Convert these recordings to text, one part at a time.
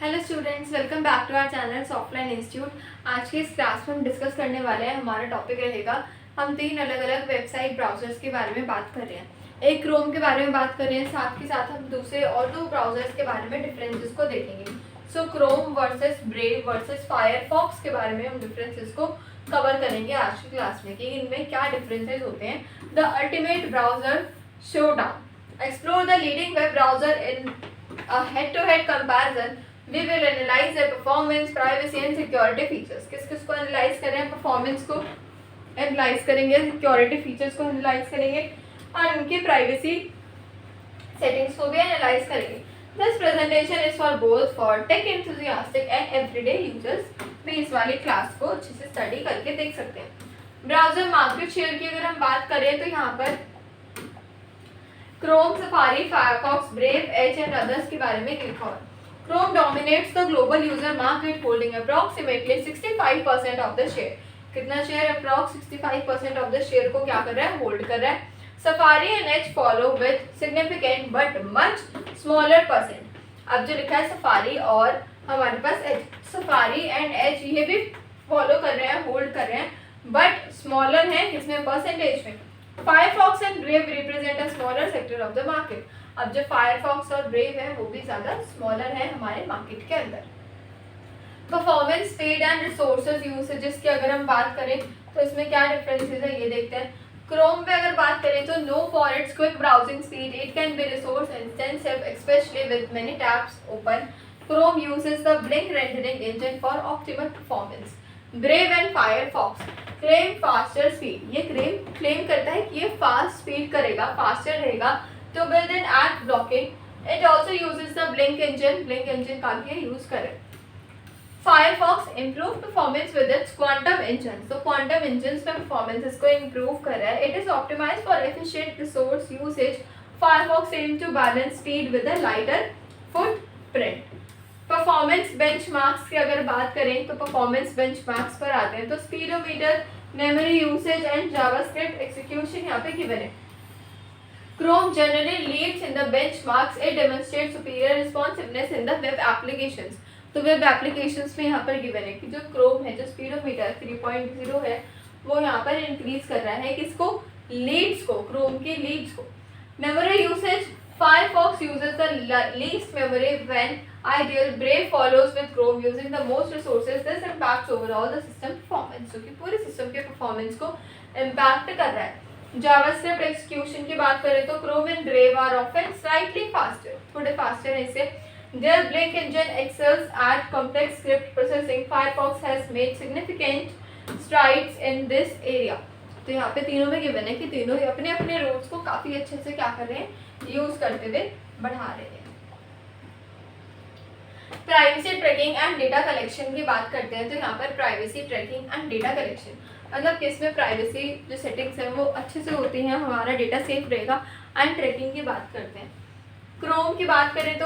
Hello students, welcome back to our channel offline institute. आज के इस क्लास में हम डिस्कस करने वाले हैं, हमारा टॉपिक रहेगा, हम 3 अलग अलग वेबसाइट ब्राउजर्स के बारे में बात कर रहे हैं। एक क्रोम के बारे में बात कर रहे हैं, साथ के साथ हम दूसरे और 2 ब्राउजर्स के बारे में डिफरेंसेस को देखेंगे। So Chrome versus Brave versus Firefox के बारे में हम डिफरेंसेस को कवर करेंगे आज की क्लास में कि इनमें क्या डिफरेंसेस होते हैं। The ultimate browser showdown, explore the leading web browser in a head-to-head comparison. We will analyze their performance, privacy and security features. किस को एनालाइज कर रहे हैं? परफॉर्मेंस को एनालाइज करेंगे, सिक्योरिटी फीचर्स को एनालाइज करेंगे और उनकी प्राइवेसी सेटिंग्स को भी एनालाइज करेंगे। This presentation is for both for tech enthusiastic and everyday users. भी इस वाली क्लास को अच्छे से स्टडी करके देख सकते हैं। ब्राउजर मार्केट शेयर की अगर हम बात करें तो यहाँ पर Chrome, Safari, Firefox, Brave, Edge and others के बारे में लिखा हुआ है। Chrome dominates the global user market holding approximately 65% of the share. कितना share? Approx 65% of the share को क्या कर रहा है? होल्ड कर रहा है। Safari and Edge follow with significant but much smaller percent. अब जो लिखा है सफारी और हमारे पास एज, सफारी एंड एज ये भी फॉलो कर रहे हैं, होल्ड कर रहे हैं, बट स्मॉलर है किसमें? परसेंटेज में। Firefox and Brave represent a smaller sector of the market. अब जो Firefox और Brave है वो भी ज़्यादा स्मॉलर है हमारे मार्केट के अंदर। Performance, speed and resources usages की अगर हम बात करें तो इसमें क्या डिफरेंसेस है ये देखते हैं। क्रोम पे अगर बात करें तो known for its quick browsing speed, it can be resource intensive especially with many tabs open. Chrome uses the Blink rendering engine for optimal performance. Brave and Firefox claim faster speed, ये claim करता है कि ये fast speed करेगा, faster रहेगा तो built in ad blocking. It also uses the Blink engine का भी यूज करें। Firefox improve performance with its Quantum engine, तो क्वांटम इंजन में परफॉर्मेंस को इम्प्रूव कर रहा है। It is optimised for efficient resource usage. Firefox aims to balance speed with a lighter footprint. Performance benchmarks की अगर बात करें तो परफॉर्मेंस बेंचमार्क्स पर आते हैं तो speedometer, memory usage and JavaScript execution यहाँ पे गिवन है। Chrome generally leads in the benchmarks, it demonstrates superior responsiveness in the web applications. तो वेब एप्लीकेशंस में यहाँ पर गिवन है कि जो क्रोम है, जो स्पीडोमीटर 3.0 है, वो यहाँ पर इंक्रीज कर रहा है किसको? लीड्स को, क्रोम की लीड्स को। Memory usage, Firefox uses the least memory when ideal. Brave follows with Chrome using the most resources. This impacts overall the system performance, जो कि पूरे सिस्टम के परफॉर्मेंस को इम्पैक्ट कर रहा है। जावास्क्रिप्ट एक्सिक्यूशन की बात करें तो Chrome and Brave are often slightly faster, थोड़े फास्टर है इससे। Their Blink engine excels at complex script processing. Firefox has made significant strides in this area. तो यहाँ पे तीनों में गिवन है कि तीनों ही अपने अपने रोल्स को काफी अच्छे से क्या कर रहे हैं? यूज करते हुए बढ़ा रहे हैं। Privacy tracking and data collection की बात करते हैं तो यहाँ पर privacy tracking and data collection मतलब किसमें प्राइवेसी जो सेटिंग्स है वो अच्छे से होती हैं, हमारा डेटा सेफ रहेगा। एंड ट्रैकिंग की बात करते हैं। क्रोम की बात करें तो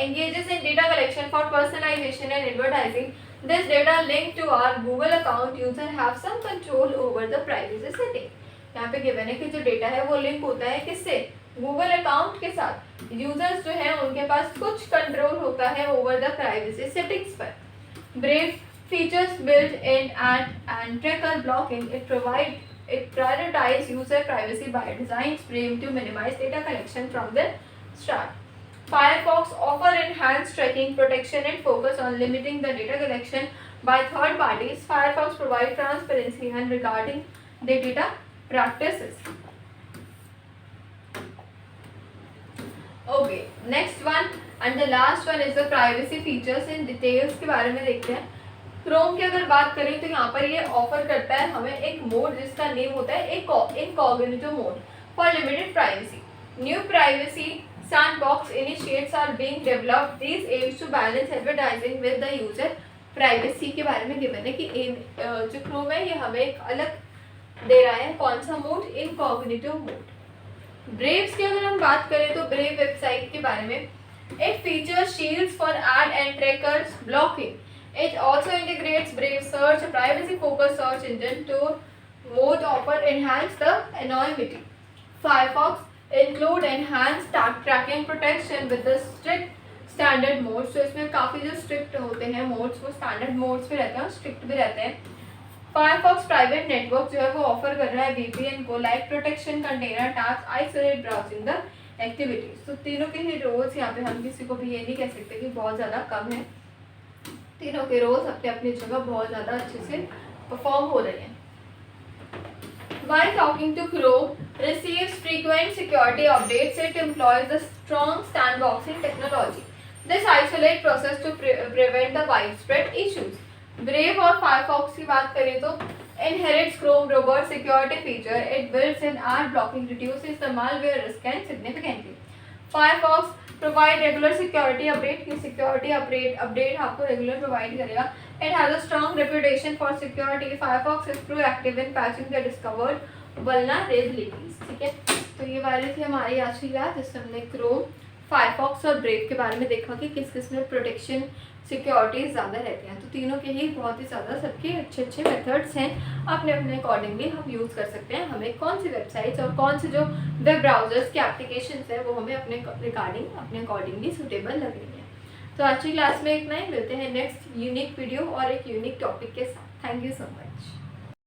engages in data collection for personalization and advertising. This data linked to our Google account user have some control over the privacy setting. यहाँ पे गिवन है कि जो डेटा है वो लिंक होता है किससे? गूगल अकाउंट के साथ। यूजर्स जो है उनके पास कुछ कंट्रोल होता है ओवर द प्राइवेसी सेटिंग्स पर। Brave features built in and tracker blocking, it prioritize user privacy by design. Brave to minimize data collection from the start. Firefox offer enhanced tracking protection and focus on limiting the data collection by third parties. Firefox provide transparency and regarding the data practices. Okay, next one and the last one is the privacy features in details के बारे में देखते हैं। Chrome की अगर बात करें तो यहाँ पर ये ऑफर करता है हमें एक मोड जिसका नेम होता है incognito mode for limited privacy. New privacy sandbox initiates are being developed. This aims to balance advertising with the user privacy के बारे में गिवन है कि जो क्रोम है ये हमें एक अलग दे रहा है। कौन सा मोड? Incognito mode. ब्रेव्स की अगर हम बात करें तो ब्रेव वेबसाइट के बारे में it features shields for ad and trackers blocking. It also integrates Brave Search, a privacy-focused search engine to mode offer enhance the anonymity. Firefox include enhanced tracking protection with the strict standard modes, तो इसमें काफ़ी जो strict होते हैं modes वो standard modes पे रहते हैं और स्ट्रिक्ट भी रहते हैं। फायरफॉक्स प्राइवेट नेटवर्क जो है वो ऑफर कर रहा है VPN को, light protection, container task, isolate browsing the activities. तो तीनों के ही रोल्स यहाँ पे हम किसी को भी ये नहीं कह सकते कि बहुत ज़्यादा कम है, तीनों के रोल्स अपने अपनी जगह बहुत ज़्यादा अच्छे से परफॉर्म हो रहे हैं। While talking to Chrome, receives frequent security updates. It employs the strong sandboxing technology. This isolate process to prevent the widespread issues. Brave और Firefox की बात करें तो inherits Chrome robust security feature. It builds in ad blocking, reduces the malware risk and significantly. Firefox provide regular security update की security update आपको regular provide करेगा. It has a strong reputation for security. Firefox is proactive in patching the discovered vulnerabilities. ठीक है, तो ये वाली थी हमारी आज की क्लास जिसमें हमने क्रोम, फायरफॉक्स और ब्रेव के बारे में देखा कि किस किस में प्रोटेक्शन सिक्योरिटीज ज़्यादा रहती हैं। तो तीनों के ही बहुत ही ज़्यादा सबके अच्छे अच्छे मेथड्स हैं, अपने अपने अकॉर्डिंगली हम यूज़ कर सकते हैं। हमें कौन सी वेबसाइट्स और कौन से जो वेब ब्राउजर्स के एप्लीकेशंस हैं वो हमें अपने रिगार्डिंग अपने अकॉर्डिंगली सूटेबल लग रही हैं। तो आज की क्लास में इतना ही, मिलते हैं नेक्स्ट यूनिक वीडियो और एक यूनिक टॉपिक के साथ। Thank you so much.